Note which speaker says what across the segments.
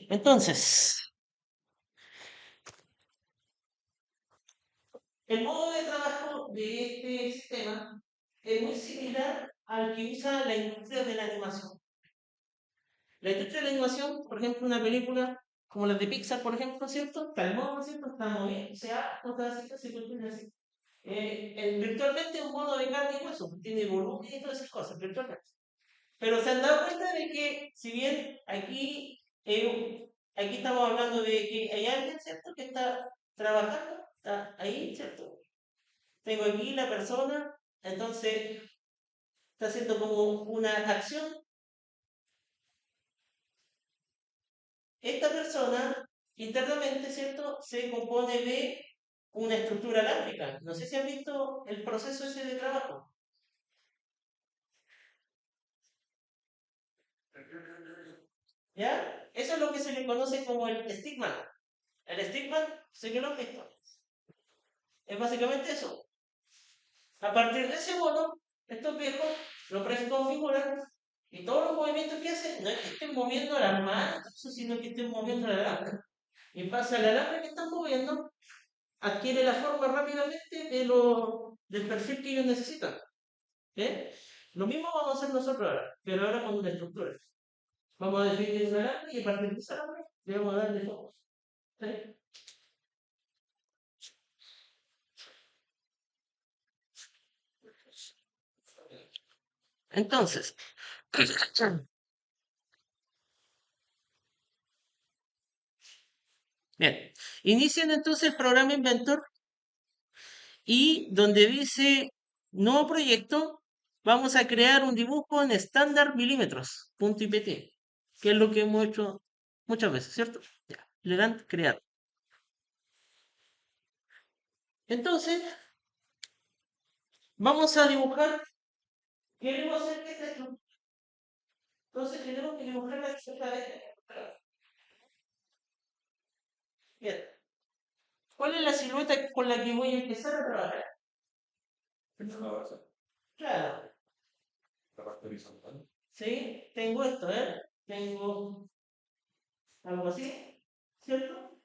Speaker 1: Entonces, el modo de trabajo de este sistema es muy similar al que usa la industria de la animación. La industria de la animación, por ejemplo, una película como las de Pixar, por ejemplo, ¿cierto? Está el modo, ¿cierto? Está moviendo, se sea, cosas así, se cultura así. Virtualmente es un modo de carne y hueso, tiene volumen y todas esas cosas, virtualmente. Pero se han dado cuenta de que, si bien aquí estamos hablando de que hay alguien, ¿cierto?, que está trabajando, está ahí, ¿cierto? Tengo aquí la persona, entonces está haciendo como una acción. Esta persona, internamente, ¿cierto?, se compone de una estructura alámbrica. No sé si han visto el proceso ese de trabajo. ¿Ya? Eso es lo que se le conoce como el estigma. El estigma, sé que lo han visto. Es básicamente eso. A partir de ese mono, estos viejos lo preconfiguran y todos los movimientos que hacen no es que estén moviendo las manos, sino que estén moviendo la alambre. Y en base al alambre que están moviendo, adquiere la forma rápidamente del perfil que ellos necesitan. ¿Eh? Lo mismo vamos a hacer nosotros ahora, pero ahora con una estructura. Vamos a definir un alambre y a partir de ese alambre le vamos a darle focos. ¿Sí? Entonces, bien, inician entonces el programa Inventor y donde dice nuevo proyecto, vamos a crear un dibujo en estándar milímetros, punto IPT, que es lo que hemos hecho muchas veces, ¿cierto? Ya, le dan crear. Entonces, vamos a dibujar, queremos hacer que esta estructura, entonces tenemos que dibujar la estructura de esta estructura. Bien, ¿cuál es la silueta con la que voy a empezar a trabajar? Claro, sí, tengo esto, ¿eh? Tengo algo así, ¿cierto?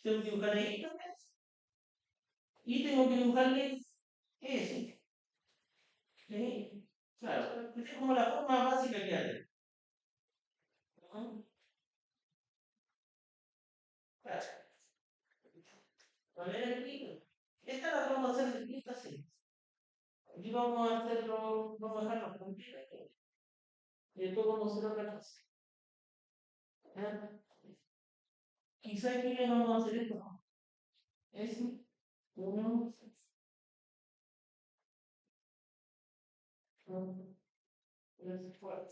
Speaker 1: Tengo que dibujar ahí y tengo que dibujarle eso. ¿Sí? Claro, es como la forma básica que hay. ¿No? Claro. A ver aquí. Esta la vamos a hacer distinta así. Aquí vamos a hacerlo, vamos a dejarlo tranquilo y después vamos a hacer otra cosa. ¿Ya? Quizá aquí le vamos a hacer esto. Es uno, dos, tres, cuatro,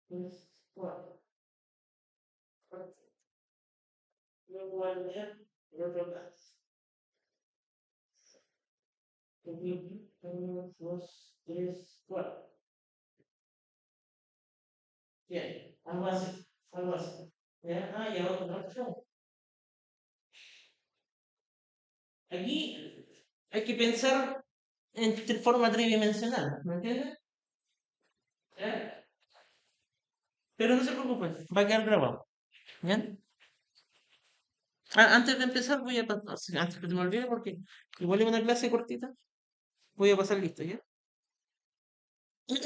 Speaker 1: tres, cuatro, cuatro. Luego voy a leer el otro lado. Uno, dos, tres, cuatro. Bien, algo así, algo así. ¿Ya? Ah, y ahora otra opción. Aquí hay que pensar en forma tridimensional, ¿me entiendes? ¿Ya? Pero no se preocupen, va a quedar grabado. ¿Ya? Antes de empezar, voy a pasar, antes que se me olvide, porque igual es una clase cortita, voy a pasar listo, ¿ya? Un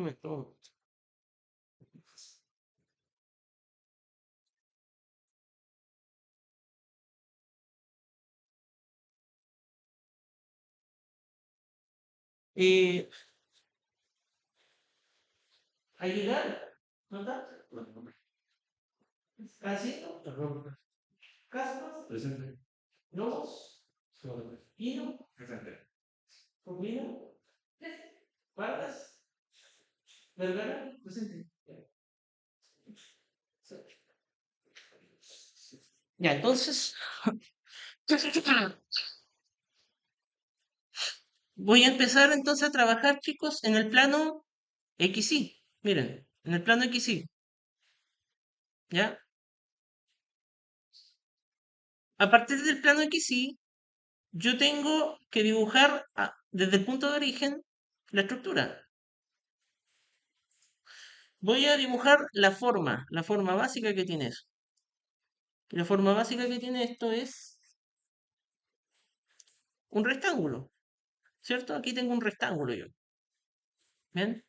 Speaker 1: momento, un momento. Eh, Ayudar, ¿notas? Casito, cascos, lobos, vino, comida, guardas, vergara, presente. Ya, entonces, voy a empezar entonces a trabajar, chicos, en el plano XY. Miren, en el plano XY. ¿Ya? A partir del plano XY, yo tengo que dibujar desde el punto de origen la estructura. Voy a dibujar la forma básica que tiene eso. La forma básica que tiene esto es un rectángulo, ¿cierto? Aquí tengo un rectángulo yo. ¿Ven?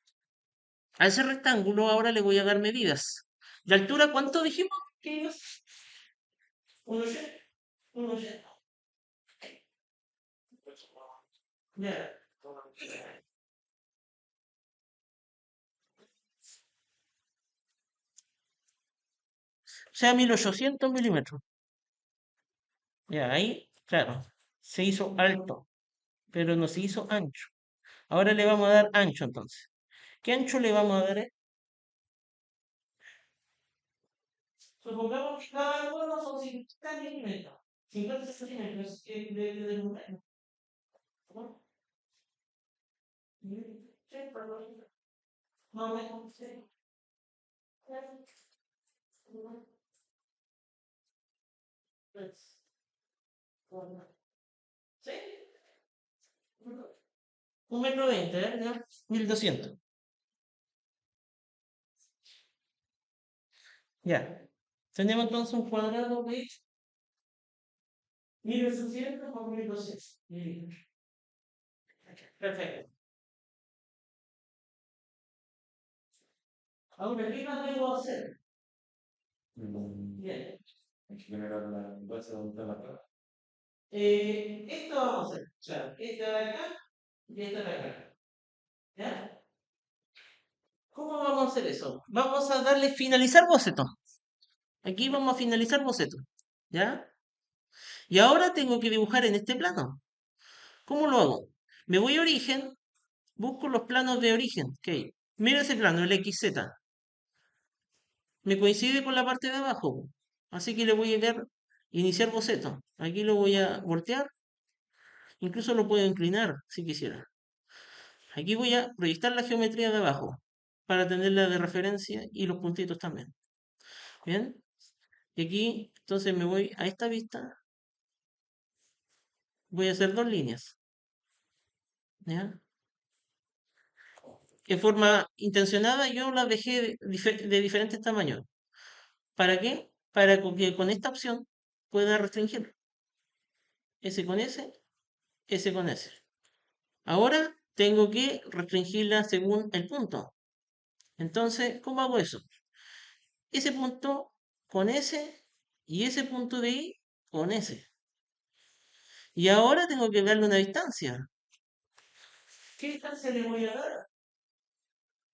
Speaker 1: A ese rectángulo ahora le voy a dar medidas. ¿De altura cuánto dijimos que iba? 1,80. 1,80. Ya. O sea, 1800 milímetros. Ya, ahí, claro, se hizo alto, pero no se hizo ancho. Ahora le vamos a dar ancho entonces. ¿Qué ancho le vamos a dar? Supongamos que cada uno son 50 milímetros. 50 centímetros de número. ¿No? Sí, perdón. No me sé. Pues, bueno. ¿Sí? 1,20 m, ¿eh? ¿Ya? 1200. Ya. Tenemos entonces un cuadrado de 1800 por 1200 milímetros. Perfecto. Ahora, ¿qué más debo hacer? Bien. Esto vamos a hacer. Claro, esto de acá y esto de acá. ¿Ya? ¿Cómo vamos a hacer eso? Vamos a darle finalizar boceto. Aquí vamos a finalizar boceto. ¿Ya? Y ahora tengo que dibujar en este plano. ¿Cómo lo hago? Me voy a origen, busco los planos de origen. Ok. Mira ese plano, el XZ. Me coincide con la parte de abajo. Así que le voy a dar iniciar boceto. Aquí lo voy a voltear. Incluso lo puedo inclinar si quisiera. Aquí voy a proyectar la geometría de abajo para tenerla de referencia y los puntitos también. Bien. Y aquí, entonces me voy a esta vista. Voy a hacer dos líneas. ¿Ya? En forma intencionada yo las dejé de diferentes tamaños. ¿Para qué? Para que con esta opción pueda restringir. S con S, S con S. Ahora tengo que restringirla según el punto. Entonces, ¿cómo hago eso? Ese punto con S y ese punto de I con S. Y ahora tengo que darle una distancia. ¿Qué distancia le voy a dar?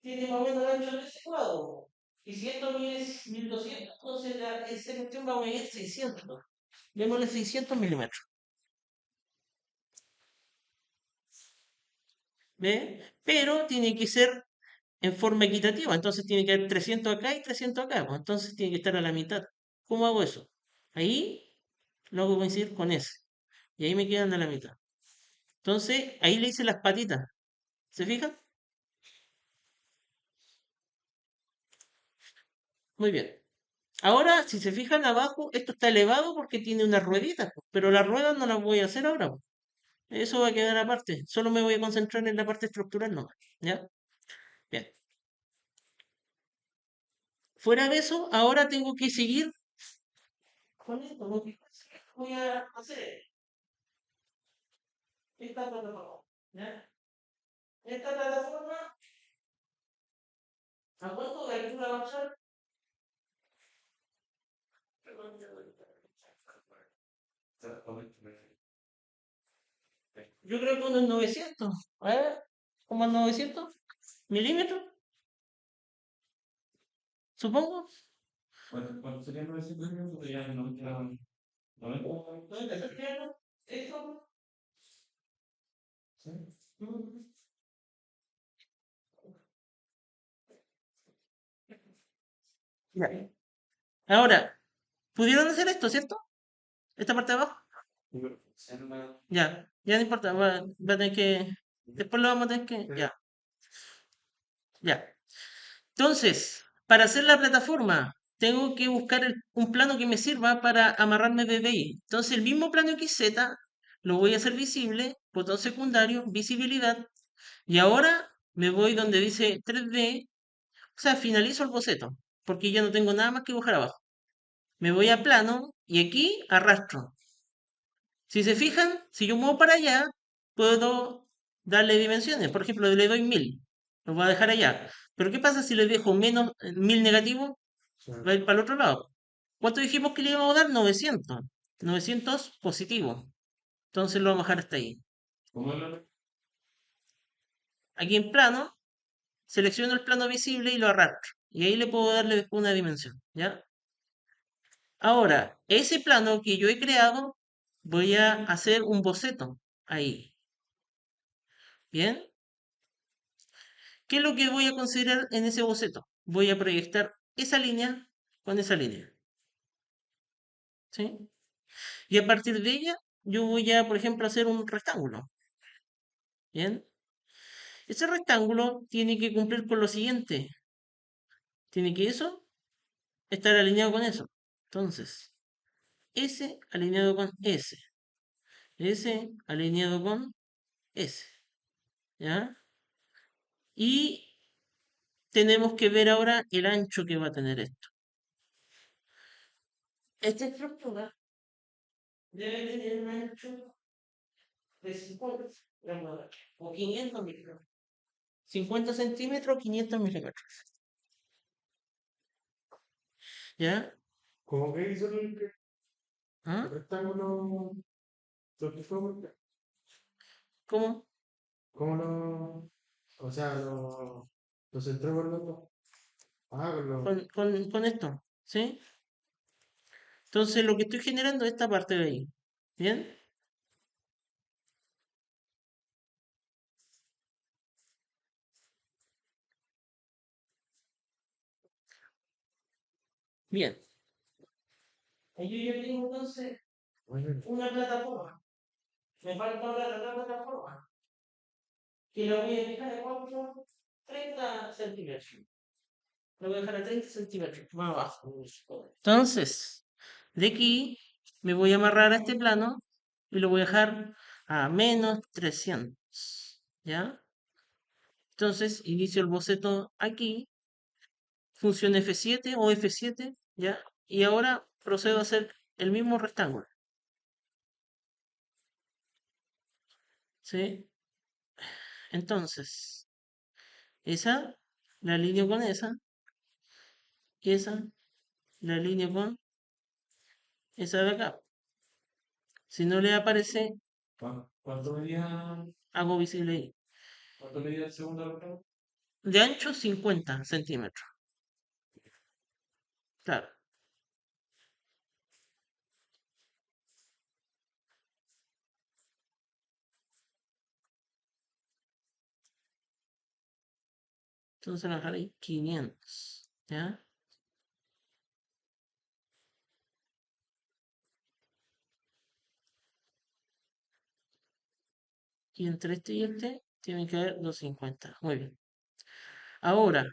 Speaker 1: Tiene más o menos el ancho de ese cuadro. Y si esto mide 1200, entonces esa cuestión va a medir 600. Démosle 600 milímetros. ¿Ve? Pero tiene que ser en forma equitativa. Entonces tiene que haber 300 acá y 300 acá. Pues entonces tiene que estar a la mitad. ¿Cómo hago eso? Ahí lo hago coincidir con ese. Y ahí me quedan a la mitad. Entonces ahí le hice las patitas. ¿Se fijan? Muy bien. Ahora, si se fijan abajo, esto está elevado porque tiene unas rueditas, pues, pero las ruedas no las voy a hacer ahora, pues. Eso va a quedar aparte. Solo me voy a concentrar en la parte estructural nomás. ¿Ya? Bien. Fuera de eso, ahora tengo que seguir con esto. Lo que voy a hacer esta plataforma. ¿Ya? Esta plataforma, ¿a cuánto de altura va a ser? Yo creo que unos 900. A ver, como 900 milímetros, supongo. ¿Cuánto sería 900 milímetros? Ya no, ¿90 centímetros? ¿Eso? Sí. Mm. Ya. Ahora, ¿pudieron hacer esto, cierto? Esta parte de abajo. Ya, ya no importa, va a tener que. Después lo vamos a tener que. Ya, ya. Entonces, para hacer la plataforma, tengo que buscar un plano que me sirva para amarrarme desde ahí. Entonces el mismo plano XZ lo voy a hacer visible, botón secundario, visibilidad, y ahora me voy donde dice 3D, o sea, finalizo el boceto, porque ya no tengo nada más que dibujar abajo. Me voy a plano y aquí arrastro. Si se fijan, si yo muevo para allá, puedo darle dimensiones. Por ejemplo, le doy 1000. Lo voy a dejar allá. Pero ¿qué pasa si le dejo menos 1000 negativo? Va a ir para el otro lado. ¿Cuánto dijimos que le íbamos a dar? 900. 900 positivo. Entonces lo vamos a dejar hasta ahí. Aquí en plano, selecciono el plano visible y lo arrastro. Y ahí le puedo darle después una dimensión. ¿Ya? Ahora, ese plano que yo he creado, voy a hacer un boceto ahí. ¿Bien? ¿Qué es lo que voy a considerar en ese boceto? Voy a proyectar esa línea con esa línea. ¿Sí? Y a partir de ella, yo voy a, por ejemplo, hacer un rectángulo. ¿Bien? Ese rectángulo tiene que cumplir con lo siguiente. Tiene que eso estar alineado con eso. Entonces, S alineado con S. S alineado con S. ¿Ya? Y tenemos que ver ahora el ancho que va a tener esto. Esta estructura debe tener un ancho de 50 o 500 milímetros. 50 centímetros, 500 milímetros. ¿Ya?
Speaker 2: ¿Cómo que hizo
Speaker 1: ¿Ah?
Speaker 2: el rectángulo? ¿Lo que fue?
Speaker 1: ¿Cómo?
Speaker 2: ¿Cómo lo? O sea, lo centró por los dos. Ah, con los.
Speaker 1: Con esto. ¿Sí? Entonces lo que estoy generando es esta parte de ahí. ¿Bien? Bien. Ahí yo ya tengo entonces
Speaker 2: Bueno,
Speaker 1: una plataforma. Me falta ahora la otra plataforma. Que la voy a dejar a cuánto? 30 centímetros. Lo voy a dejar a 30 centímetros más abajo. Entonces, de aquí me voy a amarrar a este plano y lo voy a dejar a menos 300. ¿Ya? Entonces, inicio el boceto aquí, función F7 o F7, ¿ya? Y ahora procedo a hacer el mismo rectángulo, ¿sí? Entonces, esa la alineo con esa, y esa la alineo con esa de acá. Si no le aparece,
Speaker 2: ¿cuánto medía,
Speaker 1: hago visible ahí.
Speaker 2: cuánto medía el segundo rectángulo?
Speaker 1: De ancho 50 centímetros, claro. Entonces lo dejaré ahí 500, ¿ya? Y entre este y este tienen que haber 250. Muy bien. Ahora,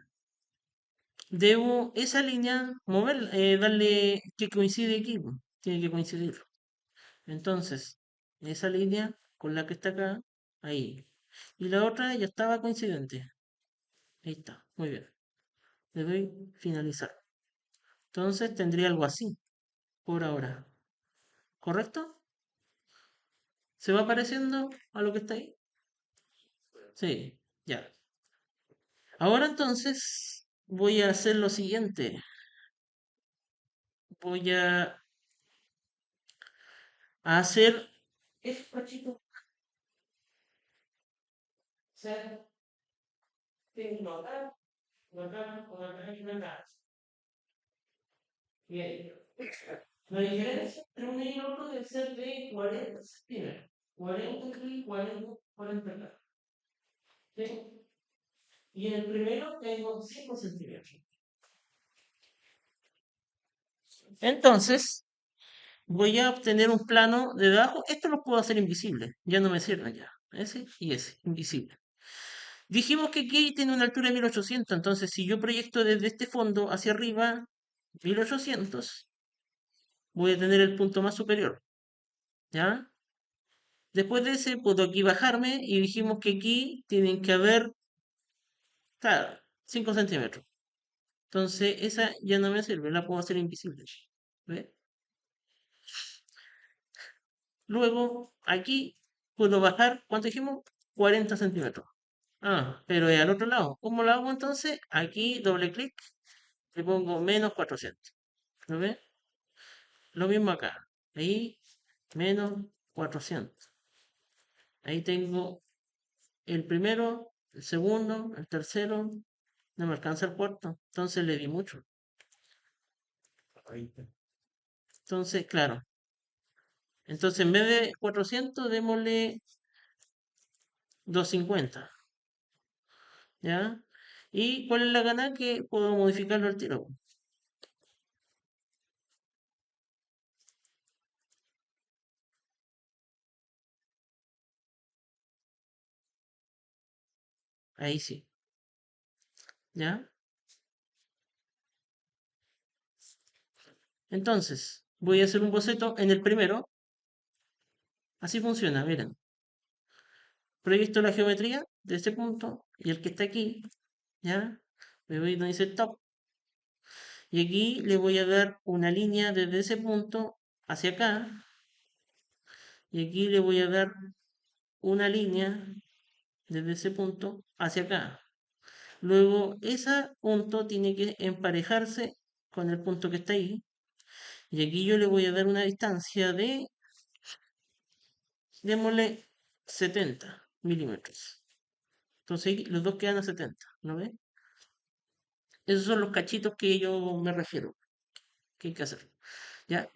Speaker 1: debo esa línea mover, darle que coincide aquí, po. Tiene que coincidir. Entonces, esa línea con la que está acá, ahí. Y la otra ya estaba coincidente. Ahí está, muy bien. Le doy finalizar. Entonces tendría algo así, por ahora. ¿Correcto? ¿Se va pareciendo a lo que está ahí? Sí, ya. Ahora entonces voy a hacer lo siguiente. Voy a hacer... Es cachito. Ser, tengo acá, acá, acá y acá. Bien. La diferencia entre uno y el otro debe ser de 40 centímetros. 40 aquí, 40, 40 acá. ¿Sí? Y en el primero tengo 5 centímetros. Entonces, voy a obtener un plano de debajo. Esto lo puedo hacer invisible. Ya no me sirven ya. Ese y ese, invisible. Dijimos que aquí tiene una altura de 1800. Entonces, si yo proyecto desde este fondo hacia arriba, 1800, voy a tener el punto más superior, ¿ya? Después de ese, puedo aquí bajarme y dijimos que aquí tienen que haber, claro, 5 centímetros. Entonces, esa ya no me sirve, la puedo hacer invisible. ¿Ve? Luego, aquí puedo bajar, ¿cuánto dijimos? 40 centímetros. Ah, pero es al otro lado. ¿Cómo lo hago entonces? Aquí, doble clic, le pongo menos 400. ¿Lo ve? Lo mismo acá. Ahí, menos 400. Ahí tengo el primero, el segundo, el tercero. No me alcanza el cuarto. Entonces le di mucho.
Speaker 2: Ahí está.
Speaker 1: Entonces, claro. Entonces, en vez de 400, démosle 250. ¿Ya? ¿Y cuál es la gana? Que puedo modificarlo al tiro. Ahí sí. ¿Ya? Entonces, voy a hacer un boceto en el primero. Así funciona, miren. Proyecto la geometría de este punto y el que está aquí, ¿ya? Me voy donde dice top. Y aquí le voy a dar una línea desde ese punto hacia acá. Y aquí le voy a dar una línea desde ese punto hacia acá. Luego, ese punto tiene que emparejarse con el punto que está ahí. Y aquí yo le voy a dar una distancia de, démosle, 70 milímetros. Entonces los dos quedan a 70, ¿no ve? Esos son los cachitos que yo me refiero, que hay que hacer. ¿Ya?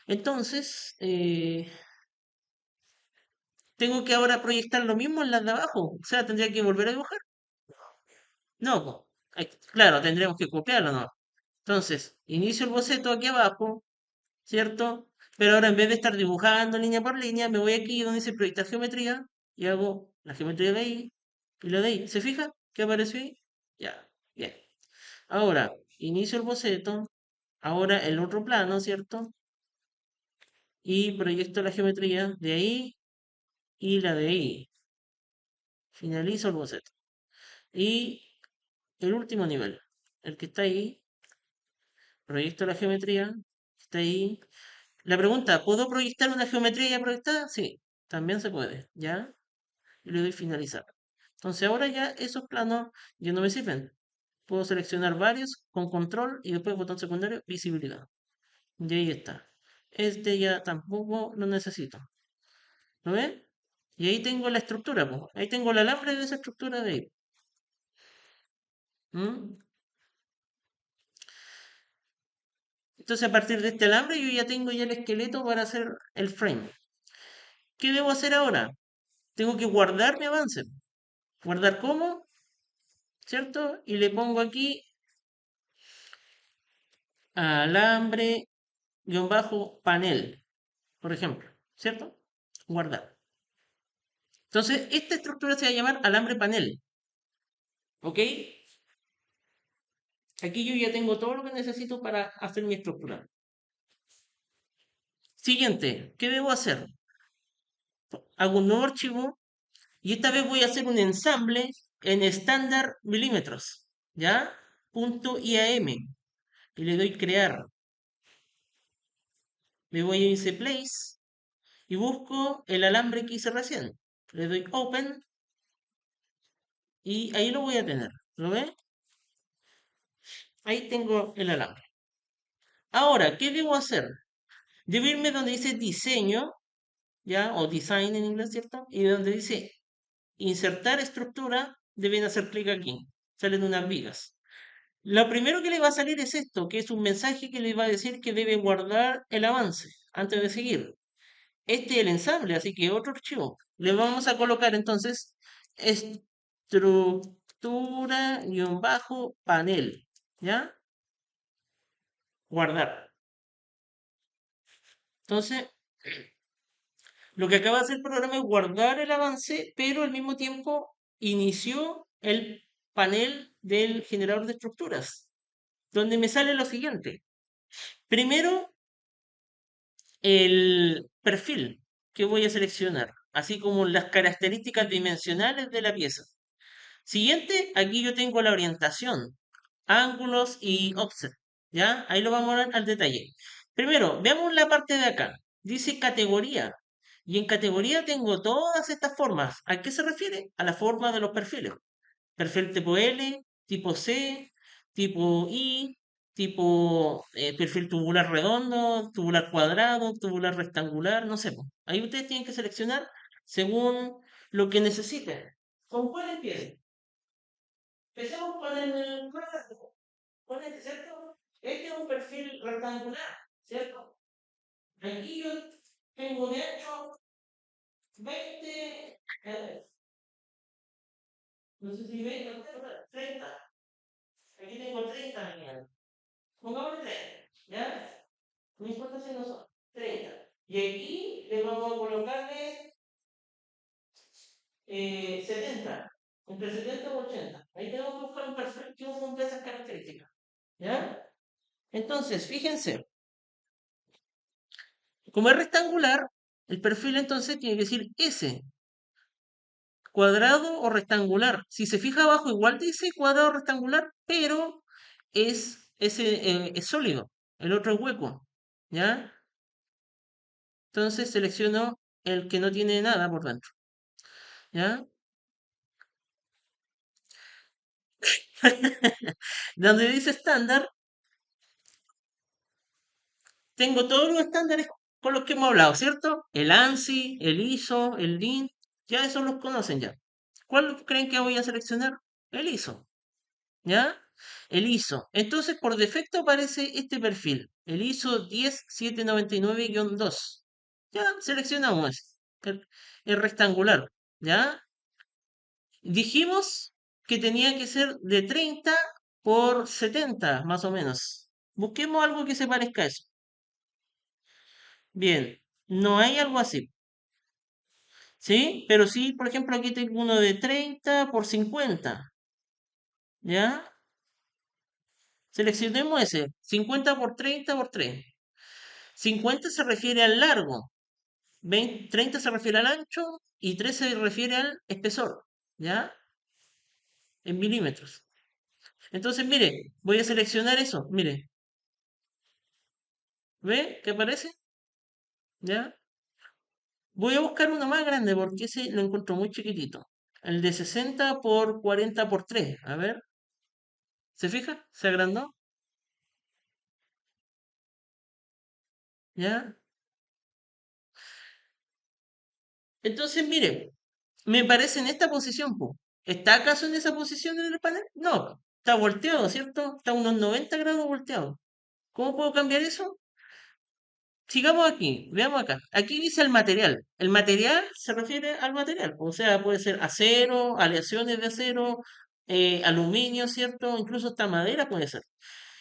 Speaker 1: Entonces, tengo que ahora proyectar lo mismo en las de abajo. O sea, tendría que volver a dibujar. No, po. Claro, tendríamos que copiarlo, ¿no? Entonces, inicio el boceto aquí abajo, ¿cierto? Pero ahora en vez de estar dibujando línea por línea, me voy aquí donde dice proyectar geometría y hago la geometría de ahí y la de ahí. ¿Se fija? ¿Qué apareció ahí? Ya, bien. Ahora, inicio el boceto, ahora el otro plano, ¿cierto? Y proyecto la geometría de ahí y la de ahí. Finalizo el boceto. Y el último nivel, el que está ahí, proyecto la geometría, está ahí. La pregunta, ¿puedo proyectar una geometría ya proyectada? Sí, también se puede, ¿ya? Y le doy finalizar. Entonces ahora ya esos planos ya no me sirven. Puedo seleccionar varios con control y después botón secundario, visibilidad. Y ahí está. Este ya tampoco lo necesito. ¿Lo ven? Y ahí tengo la estructura, po. Ahí tengo el alambre de esa estructura de ahí. ¿Mm? Entonces a partir de este alambre yo ya tengo ya el esqueleto para hacer el frame. ¿Qué debo hacer ahora? Tengo que guardar mi avance. ¿Guardar cómo? ¿Cierto? Y le pongo aquí alambre guión bajo panel, por ejemplo. ¿Cierto? Guardar. Entonces, esta estructura se va a llamar alambre panel. ¿Ok? Aquí yo ya tengo todo lo que necesito para hacer mi estructura. Siguiente, ¿qué debo hacer? Hago un nuevo archivo y esta vez voy a hacer un ensamble en estándar milímetros. ¿Ya? Punto IAM. Y le doy crear. Me voy a ese place y busco el alambre que hice recién. Le doy open y ahí lo voy a tener. ¿Lo ve? Ahí tengo el alambre. Ahora, ¿qué debo hacer? Debo irme donde dice diseño, ¿ya? O design en inglés, ¿cierto? Y donde dice insertar estructura, deben hacer clic aquí. Salen unas vigas. Lo primero que le va a salir es esto, que es un mensaje que le va a decir que debe guardar el avance antes de seguir. Este es el ensamble, así que otro archivo. Le vamos a colocar entonces estructura-panel. ¿Ya? Guardar. Entonces, lo que acaba de hacer el programa es guardar el avance, pero al mismo tiempo inició el panel del generador de estructuras, donde me sale lo siguiente. Primero, el perfil que voy a seleccionar, así como las características dimensionales de la pieza. Siguiente, aquí yo tengo la orientación, ángulos y offset, ¿ya? Ahí lo vamos a ver al detalle. Primero, veamos la parte de acá. Dice categoría. Y en categoría tengo todas estas formas. ¿A qué se refiere? A la forma de los perfiles. Perfil tipo L, tipo C, tipo I, tipo perfil tubular redondo, tubular cuadrado, tubular rectangular, no sé, po. Ahí ustedes tienen que seleccionar según lo que necesiten. ¿Con cuál empiecen? Empecemos con el cuadrado, con este, ¿cierto? Este es un perfil rectangular, ¿cierto? Aquí yo tengo de ancho 20, no sé si 20 o 30. Aquí tengo 30 medidas. Pongámosle 30, ¿ya? No importa si no son 30. Y aquí le vamos a colocarle 70. Entre 70 y 80. Ahí tenemos que buscar un perfil que cumple esas características. ¿Ya? Entonces, fíjense, como es rectangular, el perfil entonces tiene que decir S, cuadrado o rectangular. Si se fija abajo, igual dice cuadrado o rectangular, pero es sólido. El otro es hueco. ¿Ya? Entonces selecciono el que no tiene nada por dentro. ¿Ya? Donde dice estándar, tengo todos los estándares con los que hemos hablado, ¿cierto? El ANSI, el ISO, el DIN, ya esos los conocen ya. ¿Cuál creen que voy a seleccionar? El ISO, ¿ya? El ISO. Entonces, por defecto aparece este perfil, el ISO 10799-2. Ya, seleccionamos el rectangular, ¿ya? Dijimos que tenía que ser de 30 por 70, más o menos. Busquemos algo que se parezca a eso. Bien, no hay algo así, ¿sí? Pero sí, por ejemplo, aquí tengo uno de 30 por 50, ¿ya? Seleccionemos ese, 50 por 30 por 3. 50 se refiere al largo, 30 se refiere al ancho y 3 se refiere al espesor, ¿ya? En milímetros. Entonces, mire, voy a seleccionar eso, mire, ¿ve qué aparece? ¿Ya? Voy a buscar uno más grande porque ese lo encuentro muy chiquitito. El de 60 por 40 por 3. A ver, ¿se fija? ¿Se agrandó? ¿Ya? Entonces, mire, me parece en esta posición, po. ¿Está acaso en esa posición en el panel? No, está volteado, ¿cierto? Está a unos 90 grados volteado. ¿Cómo puedo cambiar eso? Sigamos aquí, veamos acá. Aquí dice el material. El material se refiere al material, o sea, puede ser acero, aleaciones de acero, aluminio, ¿cierto? Incluso hasta madera puede ser.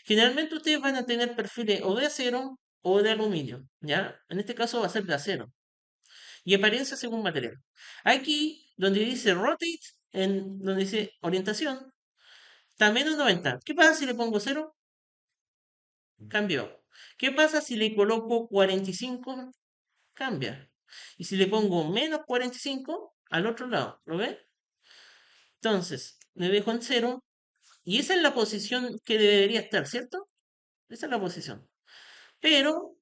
Speaker 1: Generalmente ustedes van a tener perfiles o de acero o de aluminio, ¿ya? En este caso va a ser de acero. Y apariencia según material. Aquí, donde dice rotate, donde dice orientación, está menos 90. ¿Qué pasa si le pongo cero? Cambió. ¿Qué pasa si le coloco 45? Cambia. Y si le pongo menos 45 al otro lado, ¿lo ves? Entonces, le dejo en cero. Y esa es la posición que debería estar, ¿cierto? Esa es la posición. Pero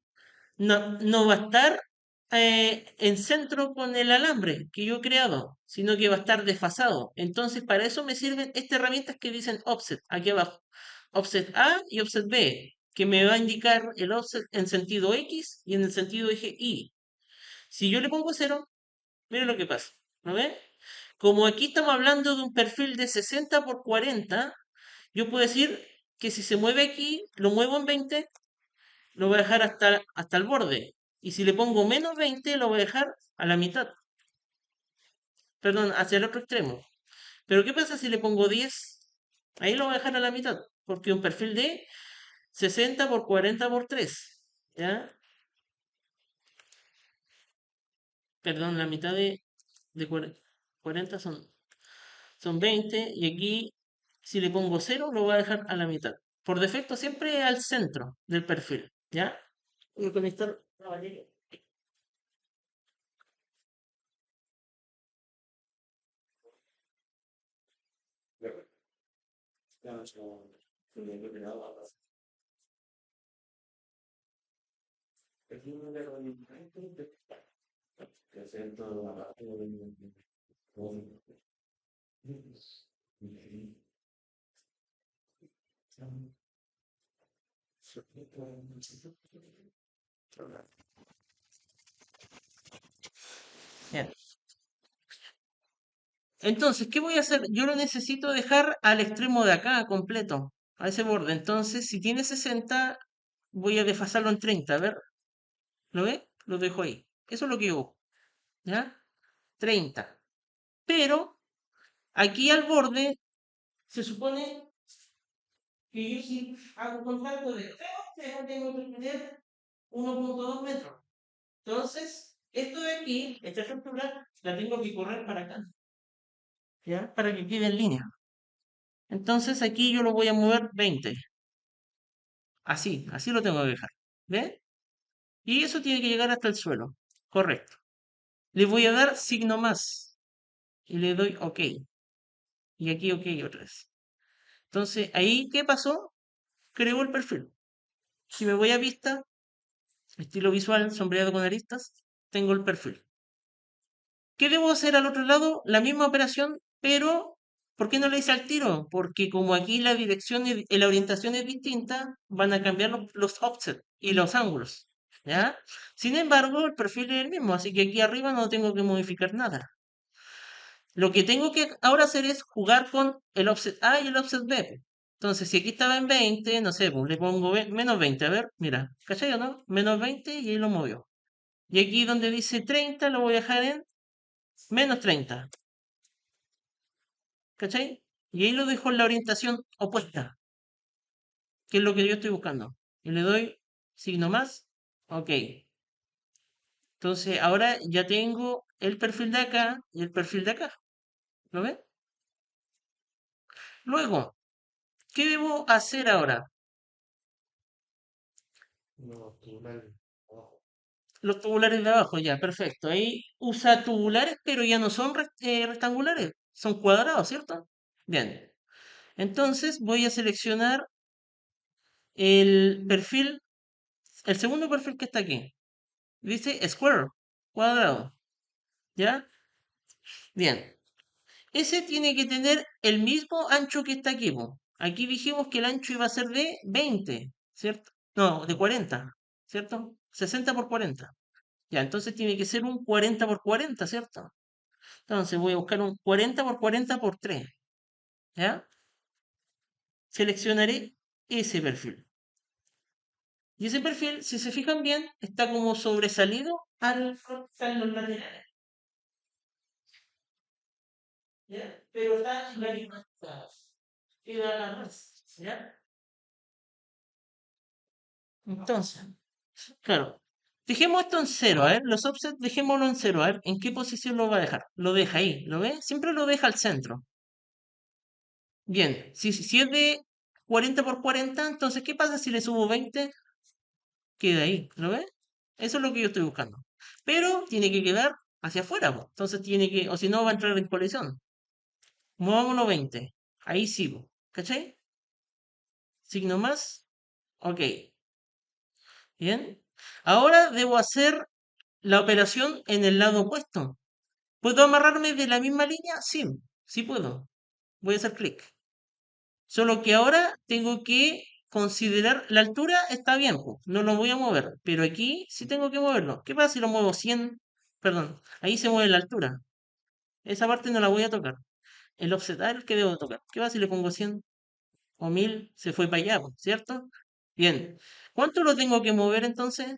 Speaker 1: no va a estar en centro con el alambre que yo he creado, sino que va a estar desfasado. Entonces, para eso me sirven estas herramientas que dicen offset, aquí abajo. Offset A y offset B, que me va a indicar el offset en sentido X y en el sentido eje Y. Si yo le pongo cero, mire lo que pasa. ¿No ve? Como aquí estamos hablando de un perfil de 60 por 40, yo puedo decir que si se mueve aquí, lo muevo en 20, lo voy a dejar hasta el borde. Y si le pongo menos 20, lo voy a dejar a la mitad. Perdón, hacia el otro extremo. Pero ¿qué pasa si le pongo 10? Ahí lo voy a dejar a la mitad. Porque un perfil de 60 por 40 por 3. ¿Ya? Perdón, la mitad de 40 son 20. Y aquí, si le pongo cero, lo voy a dejar a la mitad. por defecto siempre al centro del perfil, ¿ya? Voy a conectar la batería. Bien. Entonces, ¿qué voy a hacer? Yo lo necesito dejar al extremo de acá, completo, a ese borde. Entonces, si tiene 60, voy a desfasarlo en 30. A ver, ¿lo ve? Lo dejo ahí. Eso es lo que yo busco, ¿ya? 30. Pero, aquí al borde, se supone que yo si hago contacto de 0, tengo que tener 1,2 metros. Entonces, esto de aquí, esta estructura, la tengo que correr para acá, ¿ya? Para que quede en línea. Entonces, aquí yo lo voy a mover 20. Así lo tengo que dejar. ¿Ve? Y eso tiene que llegar hasta el suelo. Correcto. Le voy a dar signo más. Y le doy OK. Y aquí OK otra vez. Entonces, ahí, ¿qué pasó? Creó el perfil. Si me voy a vista, estilo visual, sombreado con aristas, tengo el perfil. ¿Qué debo hacer al otro lado? La misma operación, pero ¿por qué no le hice al tiro? Porque como aquí la dirección y la orientación es distinta, van a cambiar los offsets y los ángulos. ¿Ya? Sin embargo, el perfil es el mismo, así que aquí arriba no tengo que modificar nada. Lo que tengo que ahora hacer es jugar con el offset A y el offset B. Entonces, si aquí estaba en 20, no sé, pues le pongo menos 20. A ver, mira, ¿cachai o no? Menos 20 y ahí lo movió. Y aquí donde dice 30 lo voy a dejar en menos 30. ¿Cachai? Y ahí lo dejo en la orientación opuesta, que es lo que yo estoy buscando. Y le doy signo más. OK. Entonces ahora ya tengo el perfil de acá y el perfil de acá. ¿Lo ven? Luego, ¿qué debo hacer ahora?
Speaker 2: No, tú mal.
Speaker 1: Los tubulares de abajo, ya, perfecto. Ahí usa tubulares, pero ya no son rectangulares, son cuadrados, ¿cierto? Bien. Entonces voy a seleccionar el perfil, el segundo perfil que está aquí. Dice square, cuadrado. ¿Ya? Bien. Ese tiene que tener el mismo ancho que está aquí, po. Aquí dijimos que el ancho iba a ser de 20, ¿cierto? No, de 40, ¿cierto? 60 por 40. Ya, entonces tiene que ser un 40 por 40, ¿cierto? Entonces voy a buscar un 40 por 40 por 3. ¿Ya? Seleccionaré ese perfil. Y ese perfil, si se fijan bien, está como sobresalido al cortar los laterales. ¿Ya? Pero está en la misma queda la más. ¿Ya? Entonces, claro. Dejemos esto en cero, a ver, los offsets dejémoslo en cero, a ver, ¿en qué posición lo va a dejar? Lo deja ahí, ¿lo ve? Siempre lo deja al centro. Bien, si es de 40 por 40, entonces, ¿qué pasa si le subo 20? Queda ahí, ¿lo ve? Eso es lo que yo estoy buscando. Pero tiene que quedar hacia afuera, po. Entonces tiene que, o si no va a entrar en colisión. Movámonos 20. Ahí sí, po. ¿Cachai? Signo más. OK. Bien. Ahora debo hacer la operación en el lado opuesto. ¿Puedo amarrarme de la misma línea? Sí, sí puedo. Voy a hacer clic. Solo que ahora tengo que considerar la altura, está bien, po, no lo voy a mover, pero aquí sí tengo que moverlo. ¿Qué pasa si lo muevo 100? Perdón, ahí se mueve la altura. Esa parte no la voy a tocar. El offset es el que debo tocar. ¿Qué pasa si le pongo 100 o 1000? Se fue para allá, po, ¿cierto? Bien. ¿Cuánto lo tengo que mover entonces?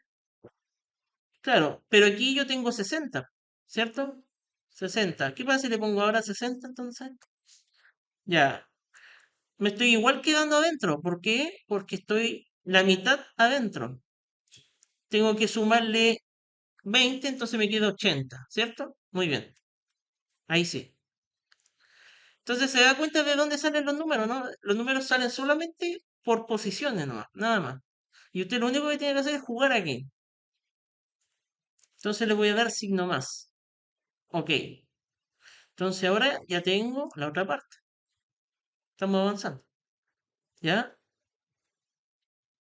Speaker 1: Claro, pero aquí yo tengo 60, ¿cierto? 60. ¿Qué pasa si le pongo ahora 60 entonces? Ya, me estoy igual quedando adentro. ¿Por qué? Porque estoy la mitad adentro. Tengo que sumarle 20, entonces me queda 80, ¿cierto? Muy bien, ahí sí. Entonces se da cuenta de dónde salen los números, ¿no? Los números salen solamente por posiciones nomás, nada más. Y usted lo único que tiene que hacer es jugar aquí. Entonces le voy a dar signo más. Ok. Entonces ahora ya tengo la otra parte. Estamos avanzando. ¿Ya?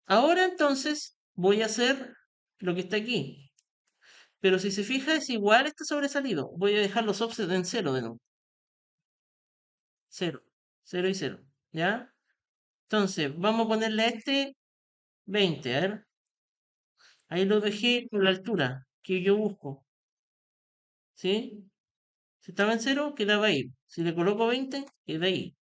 Speaker 1: Ahora entonces voy a hacer lo que está aquí. Pero si se fija es igual está sobresalido. Voy a dejar los offsets en cero de nuevo. Cero. Cero y cero. ¿Ya? Entonces vamos a ponerle a este 20. A ver. Ahí lo dejé con la altura que yo busco. ¿Sí? Si estaba en cero, quedaba ahí. Si le coloco 20, queda ahí.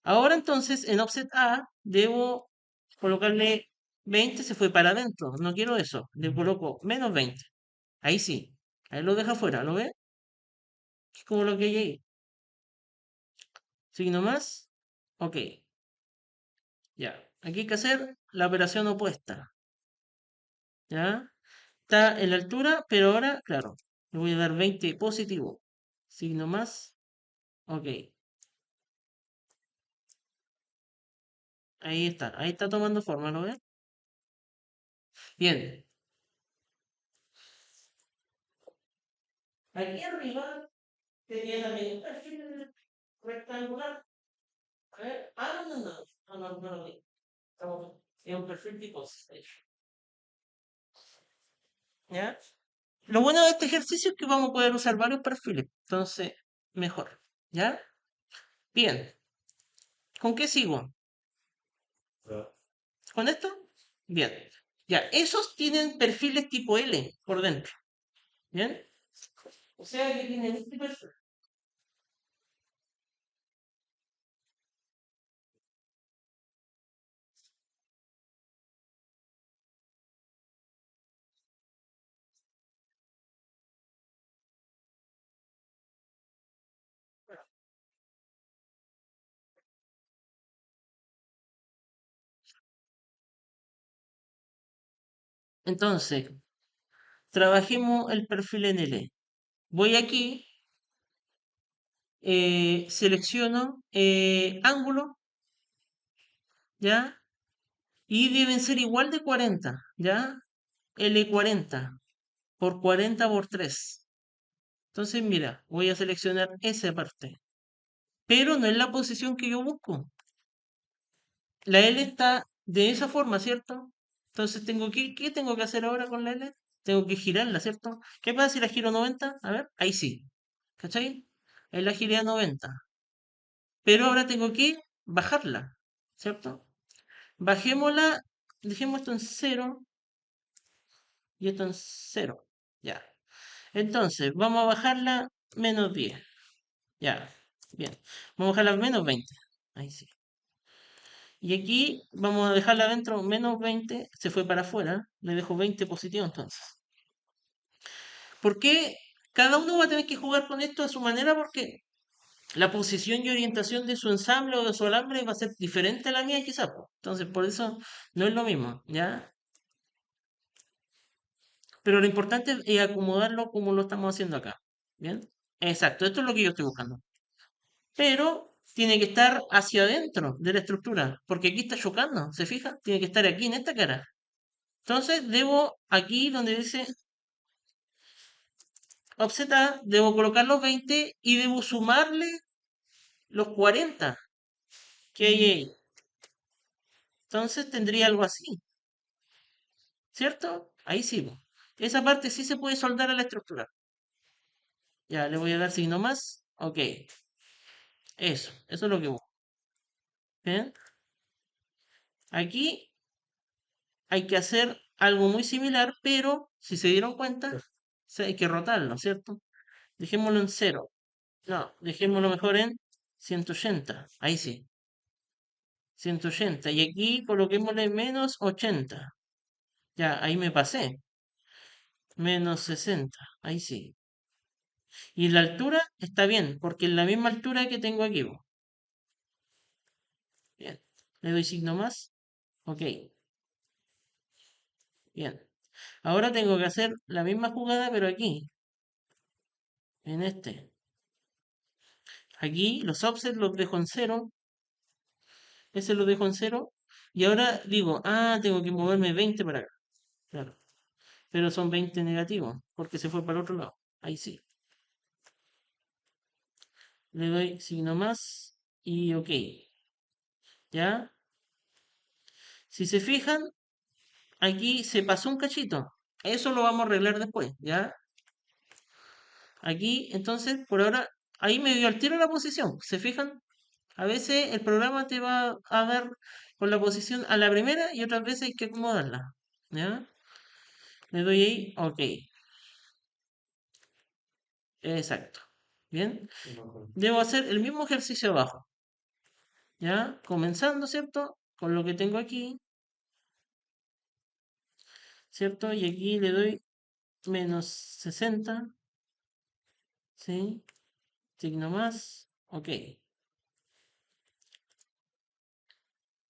Speaker 1: Ahora entonces en offset A debo colocarle 20, se fue para adentro. No quiero eso. Le coloco menos 20. Ahí sí. Ahí lo deja fuera, ¿lo ve? Es como lo que hay ahí. Signo más. Ok. Ya. Aquí hay que hacer la operación opuesta. ¿Ya? Está en la altura, pero ahora, claro, le voy a dar 20 positivo. Signo más. Ok. Ahí está. Ahí está tomando forma, ¿lo ve? Bien. Aquí arriba tenía también un perfil rectangular. A ver. Ah, no, no, no. No, no, no lo vi. Es un perfil tipo stage. ¿Ya? Lo bueno de este ejercicio es que vamos a poder usar varios perfiles. Entonces, mejor. ¿Ya? Bien. ¿Con qué sigo? ¿Con esto? Bien. Ya, esos tienen perfiles tipo L por dentro. ¿Bien? O sea que tienen este perfil. Entonces, trabajemos el perfil en L. Voy aquí, selecciono ángulo, ¿ya? Y deben ser igual de 40, ¿ya? L40 por 40 por 3. Entonces, mira, voy a seleccionar esa parte. Pero no es la posición que yo busco. La L está de esa forma, ¿cierto? Entonces tengo que, ¿qué tengo que hacer ahora con la L? Tengo que girarla, ¿cierto? ¿Qué pasa si la giro 90? A ver, ahí sí. ¿Cachai? Ahí la giré a 90. Pero ahora tengo que bajarla, ¿cierto? Bajémosla, dejemos esto en cero y esto en cero. Ya. Entonces, vamos a bajarla menos 10. Ya. Bien. Vamos a bajarla menos 20. Ahí sí. Y aquí vamos a dejarla adentro menos 20, se fue para afuera, le dejo 20 positivo entonces. ¿Por qué cada uno va a tener que jugar con esto a su manera? Porque la posición y orientación de su ensamble o de su alambre va a ser diferente a la mía quizás, po. Entonces por eso no es lo mismo, ¿ya? Pero lo importante es acomodarlo como lo estamos haciendo acá, ¿bien? Exacto, esto es lo que yo estoy buscando. Pero tiene que estar hacia adentro de la estructura, porque aquí está chocando, ¿se fija? Tiene que estar aquí en esta cara. Entonces debo, aquí donde dice offset A, debo colocar los 20 y debo sumarle los 40 que hay ahí. Entonces tendría algo así, ¿cierto? Ahí sí, po. Esa parte sí se puede soldar a la estructura. Ya, le voy a dar signo más. Ok, eso es lo que busco. ¿Bien? Aquí hay que hacer algo muy similar, pero si se dieron cuenta, hay que rotarlo, ¿cierto? Dejémoslo en cero. No, dejémoslo mejor en 180. Ahí sí. 180. Y aquí coloquémosle menos 80. Ya, ahí me pasé. Menos 60. Ahí sí. Y la altura está bien, porque es la misma altura que tengo aquí, po. Bien. Le doy signo más. Ok. Bien. Ahora tengo que hacer la misma jugada, pero aquí. En este. Aquí los offsets los dejo en cero. Ese lo dejo en cero. Y ahora digo, tengo que moverme 20 para acá. Claro. Pero son 20 negativos, porque se fue para el otro lado. Ahí sí. Le doy signo más y ok. ¿Ya? Si se fijan, aquí se pasó un cachito. Eso lo vamos a arreglar después, ¿ya? Aquí, entonces, por ahora, ahí me dio al tiro la posición. ¿Se fijan? A veces el programa te va a dar con la posición a la primera y otras veces hay que acomodarla. ¿Ya? Le doy ahí, ok. Exacto. Bien. Debo hacer el mismo ejercicio abajo. ¿Ya? Comenzando, ¿cierto? Con lo que tengo aquí, ¿cierto? Y aquí le doy -60, ¿sí? Signo más, ok.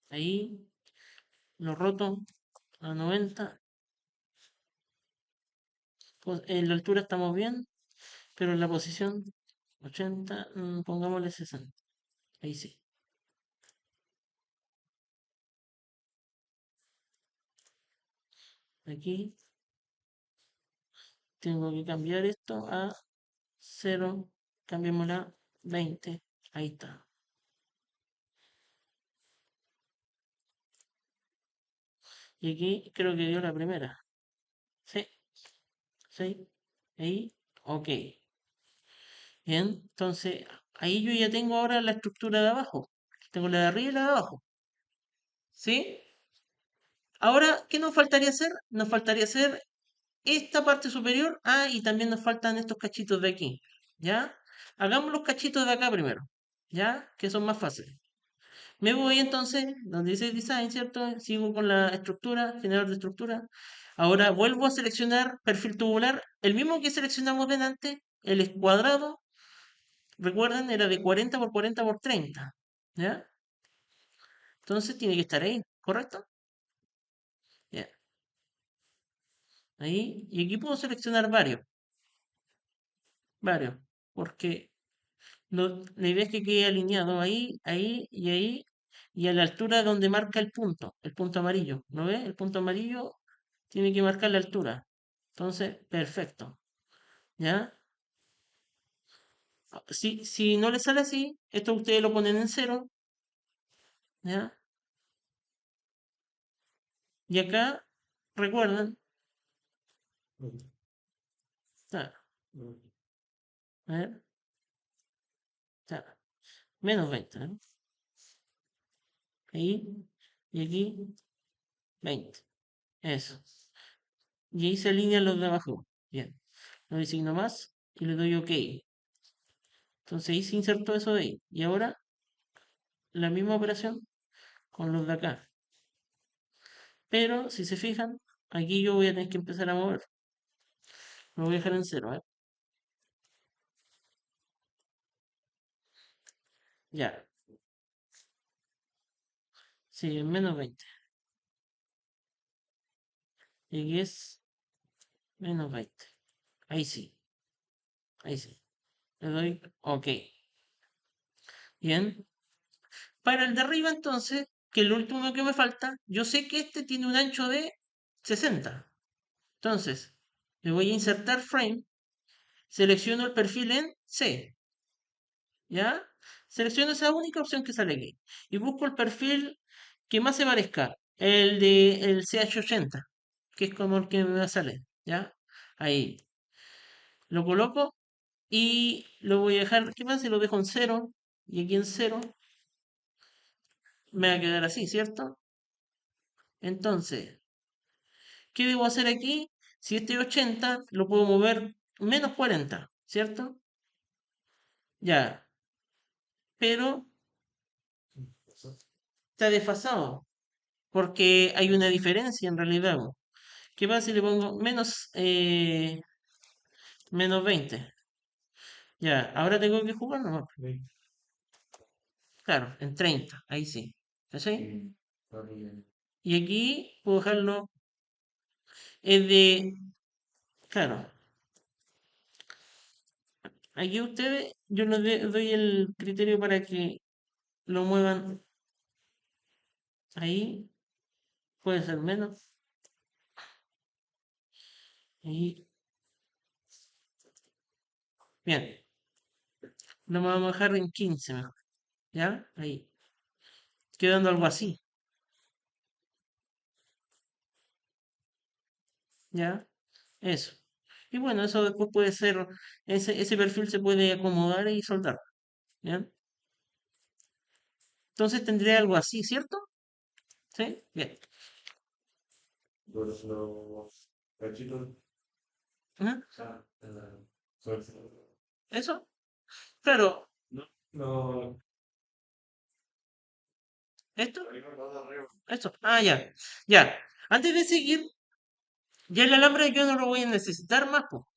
Speaker 1: Ahí lo roto a 90. Pues en la altura estamos bien, pero en la posición 80, pongámosle 60. Ahí sí. Aquí tengo que cambiar esto a 0. Cambiémosla a 20. Ahí está. Y aquí creo que dio la primera. Sí, sí. Ahí, ok. Bien, entonces ahí yo ya tengo ahora la estructura de abajo. Tengo la de arriba y la de abajo. ¿Sí? Ahora, ¿qué nos faltaría hacer? Nos faltaría hacer esta parte superior. Y también nos faltan estos cachitos de aquí. ¿Ya? Hagamos los cachitos de acá primero. ¿Ya? Que son más fáciles. Me voy entonces, donde dice Design, ¿cierto? Sigo con la estructura, generador de estructura. Ahora vuelvo a seleccionar perfil tubular, el mismo que seleccionamos delante, el cuadrado. Recuerden, era de 40 por 40 por 30. ¿Ya? Entonces tiene que estar ahí, ¿correcto? Ya. Ahí. Y aquí puedo seleccionar varios. Varios. Porque la idea es que quede alineado ahí, ahí y ahí. Y a la altura donde marca el punto amarillo. ¿No ves? El punto amarillo tiene que marcar la altura. Entonces, perfecto. ¿Ya? Si no le sale así, esto ustedes lo ponen en cero. ¿Ya? Y acá, recuerden, claro, a ver, claro, -20, ¿no? Ahí y aquí 20. Eso. Y ahí se alinean los de abajo. Bien. Le doy signo más y le doy OK. Entonces ahí se insertó eso de ahí. Y ahora la misma operación con los de acá. Pero si se fijan, aquí yo voy a tener que empezar a mover. Lo voy a dejar en cero, ¿eh? Ya. Sí, en -20. Y aquí es -20. Ahí sí. Ahí sí. Le doy OK. Bien. Para el de arriba entonces, que es lo último que me falta, yo sé que este tiene un ancho de 60. Entonces, le voy a insertar frame, selecciono el perfil en C, ¿ya? Selecciono esa única opción que sale aquí y busco el perfil que más se parezca, el de el CH80, que es como el que me va a salir, ¿ya? Ahí. Lo coloco y lo voy a dejar, ¿qué pasa si lo dejo en cero? Y aquí en cero me va a quedar así, ¿cierto? Entonces, ¿qué debo hacer aquí? Si este es 80, lo puedo mover -40, ¿cierto? Ya, pero está desfasado, porque hay una diferencia en realidad. ¿Qué pasa si le pongo -20? Ya, ahora tengo que jugar nomás. Claro, en 30, ahí sí. ¿Cachai? Y aquí puedo dejarlo, es de, claro, aquí ustedes, yo les doy el criterio para que lo muevan ahí. puede ser menos. Y bien, lo vamos a dejar en 15 mejor. ¿Ya? Ahí. Quedando algo así. ¿Ya? Eso. Y bueno, eso después puede ser, ese perfil se puede acomodar y soldar. ¿Ya? Entonces tendría algo así, ¿cierto? ¿Sí? Bien.
Speaker 2: Los cachitos,
Speaker 1: ¿Ah?
Speaker 2: o sea, sobre-
Speaker 1: ¿Eso? Claro.
Speaker 2: no, no,
Speaker 1: ¿Esto?
Speaker 2: arriba, no, arriba.
Speaker 1: Esto. Ah, ya. Ya. Antes de seguir, ya el alambre yo no lo voy a necesitar más, po.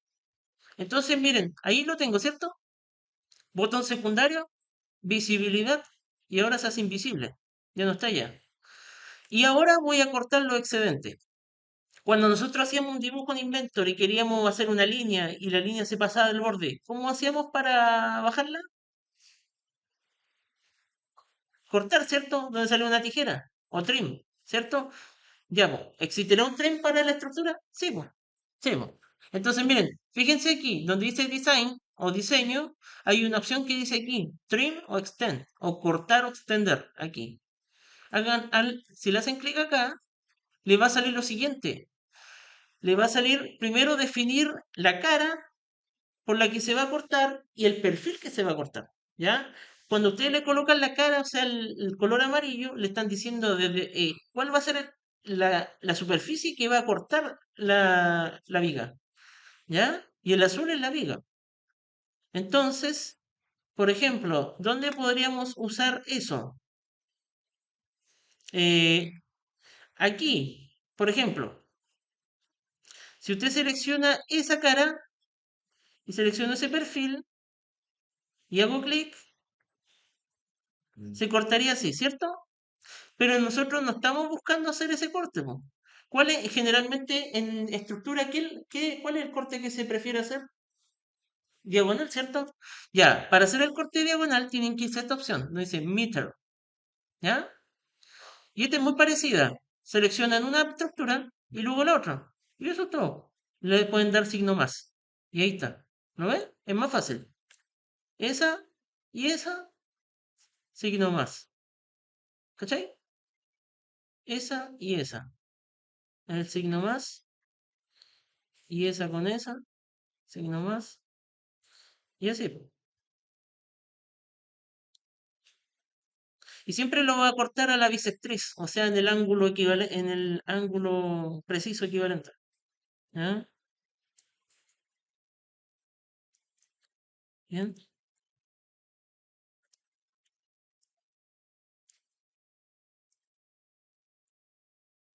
Speaker 1: Entonces, miren, ahí lo tengo, ¿cierto? Botón secundario, visibilidad, y ahora se hace invisible. Ya no está ya. Y ahora voy a cortar los excedentes. Cuando nosotros hacíamos un dibujo en Inventor y queríamos hacer una línea y la línea se pasaba del borde, ¿cómo hacíamos para bajarla? Cortar, ¿cierto? Donde sale una tijera. O trim, ¿cierto? Ya, pues, ¿existirá un trim para la estructura? Sí, pues. Sí, pues. Entonces, miren, fíjense aquí, donde dice design o diseño, hay una opción que dice aquí, trim o extend, o cortar o extender, aquí. Si le hacen clic acá, le va a salir lo siguiente. Le va a salir primero definir la cara por la que se va a cortar y el perfil que se va a cortar, ¿ya? Cuando ustedes le colocan la cara, o sea, el color amarillo, le están diciendo cuál va a ser la superficie que va a cortar la viga, ¿ya? Y el azul es la viga. Entonces, por ejemplo, ¿dónde podríamos usar eso? Eh, aquí, por ejemplo, si usted selecciona esa cara y selecciona ese perfil y hago clic, se cortaría así, ¿cierto? Pero nosotros no estamos buscando hacer ese corte, po. ¿Cuál es, generalmente en estructura, cuál es el corte que se prefiere hacer? Diagonal, ¿cierto? Ya, para hacer el corte diagonal tienen que irse a esta opción, no dice meter, ¿ya? Y esta es muy parecida. Seleccionan una estructura y luego la otra. Y eso es todo. Le pueden dar signo más. Y ahí está. ¿Lo ven? Es más fácil. Esa y esa, signo más. ¿Cachai? Esa y esa. El signo más y esa con esa, signo más. Y así, po. Y siempre lo va a cortar a la bisectriz, o sea, en el ángulo equivalente, en el ángulo preciso equivalente. ¿Ya? Bien.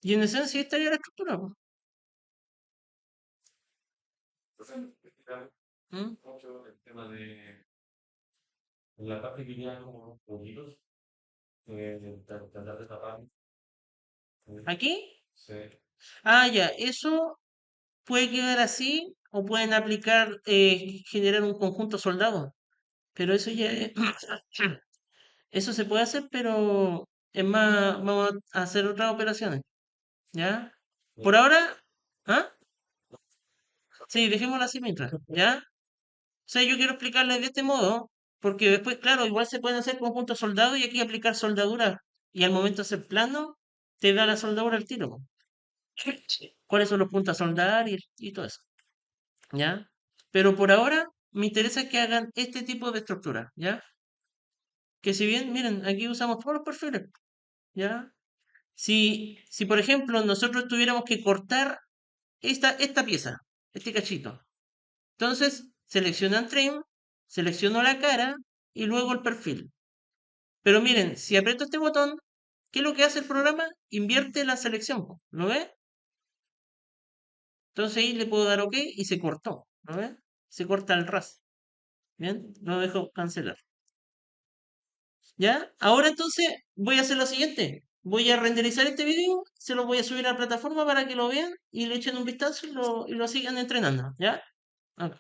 Speaker 1: Y en esencia ahí estaría la estructura, po.
Speaker 2: Entonces,
Speaker 1: ¿Mm?
Speaker 2: mucho el tema de la parte que ya como unos poquitos, tratar de tapar.
Speaker 1: ¿Aquí?
Speaker 2: Sí.
Speaker 1: Ah, ya, eso puede quedar así o pueden aplicar, generar un conjunto soldado. Pero eso ya eso se puede hacer, pero es más, vamos a hacer otras operaciones, ¿ya? Por ahora, ¿ah? Sí, dejémoslo así mientras, ¿ya? O sea, yo quiero explicarles de este modo, porque después, claro, igual se pueden hacer conjuntos soldados y aquí aplicar soldadura. Y al momento de hacer plano, te da la soldadura al tiro, po. ¿Cuáles son los puntos a soldar y todo eso? ¿Ya? Pero por ahora me interesa que hagan este tipo de estructura, ¿ya? Que si bien, miren, aquí usamos todos los perfiles, ¿ya? Si por ejemplo nosotros tuviéramos que cortar esta pieza, este cachito, entonces seleccionan trim, selecciono la cara y luego el perfil. Pero miren, si aprieto este botón, ¿qué es lo que hace el programa? Invierte la selección, po, ¿lo ve? Entonces ahí le puedo dar OK y se cortó, ¿lo ve? Se corta el ras. Bien, lo dejo cancelar. ¿Ya? Ahora entonces voy a hacer lo siguiente. Voy a renderizar este video, se lo voy a subir a la plataforma para que lo vean y le echen un vistazo y lo sigan entrenando. ¿Ya? Ok.